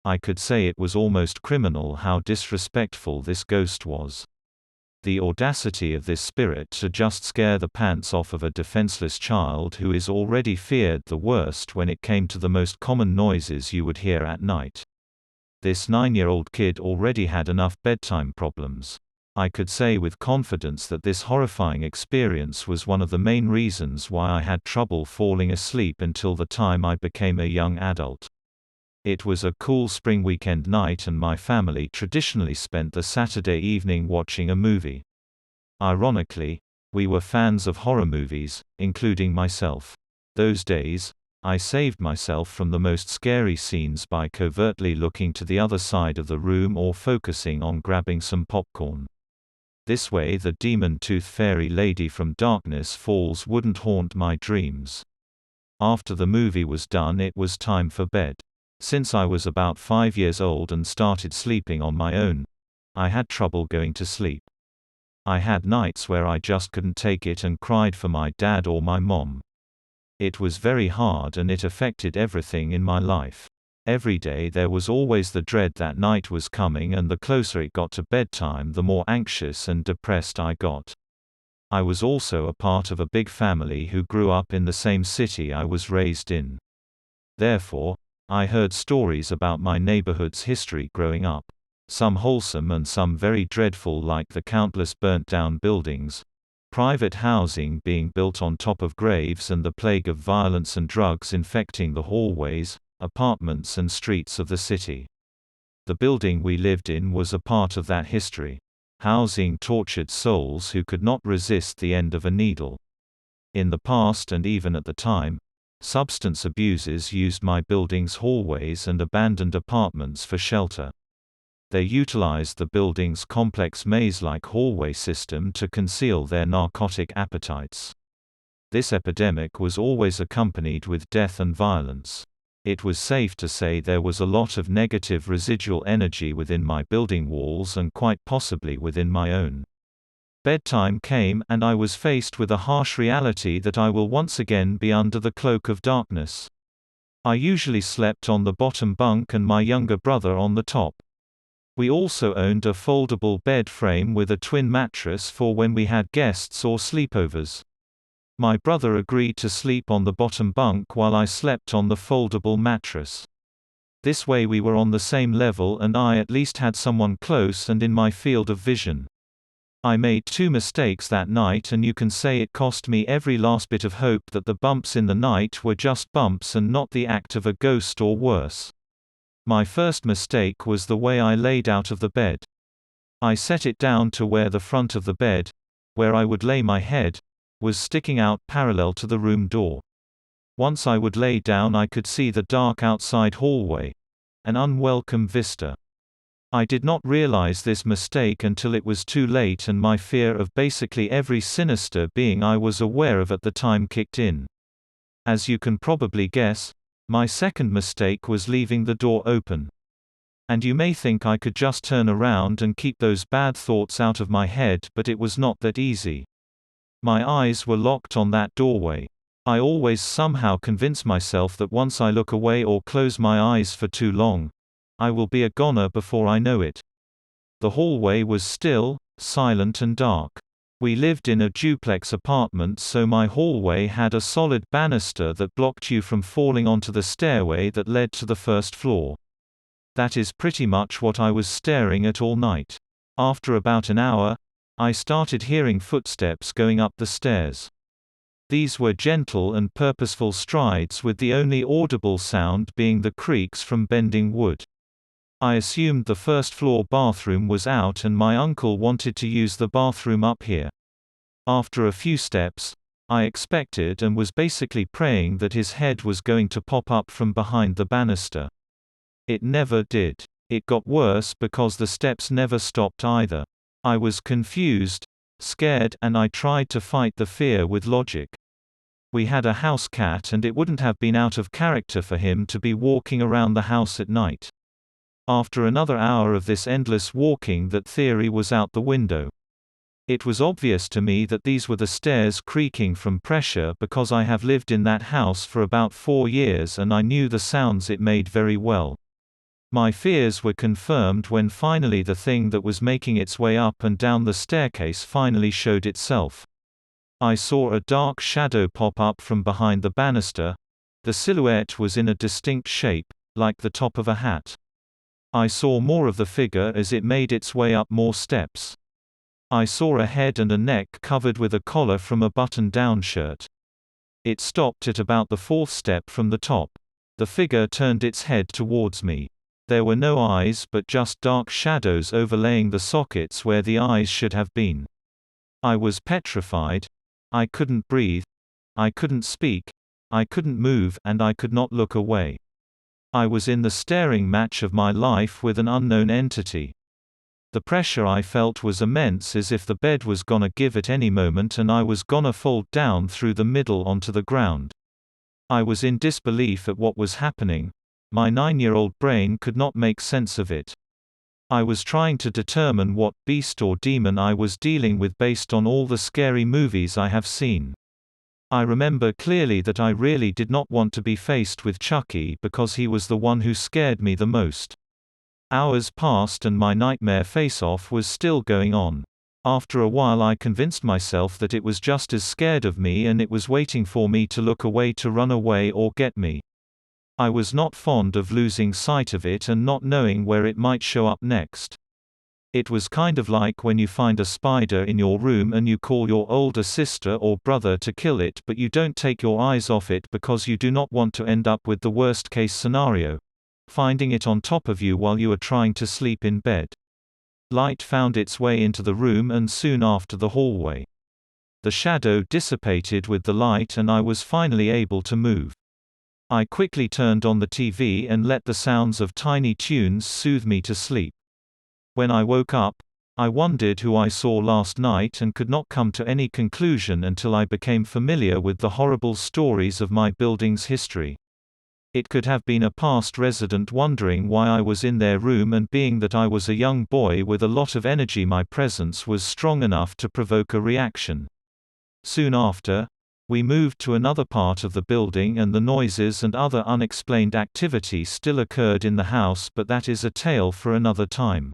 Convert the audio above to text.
I could say it was almost criminal how disrespectful this ghost was. The audacity of this spirit to just scare the pants off of a defenseless child who is already feared the worst when it came to the most common noises you would hear at night. This 9-year-old kid already had enough bedtime problems. I could say with confidence that this horrifying experience was one of the main reasons why I had trouble falling asleep until the time I became a young adult. It was a cool spring weekend night and my family traditionally spent the Saturday evening watching a movie. Ironically, we were fans of horror movies, including myself. Those days, I saved myself from the most scary scenes by covertly looking to the other side of the room or focusing on grabbing some popcorn. This way the demon-tooth fairy lady from Darkness Falls wouldn't haunt my dreams. After the movie was done, it was time for bed. Since I was about 5 years old and started sleeping on my own, I had trouble going to sleep. I had nights where I just couldn't take it and cried for my dad or my mom. It was very hard and it affected everything in my life. Every day there was always the dread that night was coming, and the closer it got to bedtime the more anxious and depressed I got. I was also a part of a big family who grew up in the same city I was raised in. Therefore, I heard stories about my neighborhood's history growing up. Some wholesome and some very dreadful, like the countless burnt-down buildings, private housing being built on top of graves, and the plague of violence and drugs infecting the hallways, apartments and streets of the city. The building we lived in was a part of that history, housing tortured souls who could not resist the end of a needle. In the past and even at the time, substance abusers used my building's hallways and abandoned apartments for shelter. They utilized the building's complex maze-like hallway system to conceal their narcotic appetites. This epidemic was always accompanied with death and violence. It was safe to say there was a lot of negative residual energy within my building walls and quite possibly within my own. Bedtime came and I was faced with a harsh reality that I will once again be under the cloak of darkness. I usually slept on the bottom bunk and my younger brother on the top. We also owned a foldable bed frame with a twin mattress for when we had guests or sleepovers. My brother agreed to sleep on the bottom bunk while I slept on the foldable mattress. This way we were on the same level and I at least had someone close and in my field of vision. I made 2 mistakes that night, and you can say it cost me every last bit of hope that the bumps in the night were just bumps and not the act of a ghost or worse. My first mistake was the way I laid out of the bed. I set it down to where the front of the bed, where I would lay my head, was sticking out parallel to the room door. Once I would lay down I could see the dark outside hallway. An unwelcome vista. I did not realize this mistake until it was too late and my fear of basically every sinister being I was aware of at the time kicked in. As you can probably guess, my second mistake was leaving the door open. And you may think I could just turn around and keep those bad thoughts out of my head, but it was not that easy. My eyes were locked on that doorway. I always somehow convince myself that once I look away or close my eyes for too long, I will be a goner before I know it. The hallway was still, silent and dark. We lived in a duplex apartment, so my hallway had a solid banister that blocked you from falling onto the stairway that led to the first floor. That is pretty much what I was staring at all night. After about an hour, I started hearing footsteps going up the stairs. These were gentle and purposeful strides, with the only audible sound being the creaks from bending wood. I assumed the first-floor bathroom was out and my uncle wanted to use the bathroom up here. After a few steps, I expected and was basically praying that his head was going to pop up from behind the banister. It never did. It got worse because the steps never stopped either. I was confused, scared, and I tried to fight the fear with logic. We had a house cat and it wouldn't have been out of character for him to be walking around the house at night. After another hour of this endless walking, that theory was out the window. It was obvious to me that these were the stairs creaking from pressure because I have lived in that house for about 4 years and I knew the sounds it made very well. My fears were confirmed when finally the thing that was making its way up and down the staircase finally showed itself. I saw a dark shadow pop up from behind the banister. The silhouette was in a distinct shape, like the top of a hat. I saw more of the figure as it made its way up more steps. I saw a head and a neck covered with a collar from a button-down shirt. It stopped at about the fourth step from the top. The figure turned its head towards me. There were no eyes but just dark shadows overlaying the sockets where the eyes should have been. I was petrified. I couldn't breathe. I couldn't speak. I couldn't move, and I could not look away. I was in the staring match of my life with an unknown entity. The pressure I felt was immense, as if the bed was gonna give at any moment and I was gonna fold down through the middle onto the ground. I was in disbelief at what was happening. My 9-year-old brain could not make sense of it. I was trying to determine what beast or demon I was dealing with based on all the scary movies I have seen. I remember clearly that I really did not want to be faced with Chucky because he was the one who scared me the most. Hours passed and my nightmare face-off was still going on. After a while I convinced myself that it was just as scared of me and it was waiting for me to look away to run away or get me. I was not fond of losing sight of it and not knowing where it might show up next. It was kind of like when you find a spider in your room and you call your older sister or brother to kill it, but you don't take your eyes off it because you do not want to end up with the worst case scenario, finding it on top of you while you are trying to sleep in bed. Light found its way into the room and soon after the hallway. The shadow dissipated with the light and I was finally able to move. I quickly turned on the TV and let the sounds of Tiny Toons soothe me to sleep. When I woke up, I wondered who I saw last night and could not come to any conclusion until I became familiar with the horrible stories of my building's history. It could have been a past resident wondering why I was in their room, and being that I was a young boy with a lot of energy, my presence was strong enough to provoke a reaction. Soon after, we moved to another part of the building and the noises and other unexplained activity still occurred in the house, but that is a tale for another time.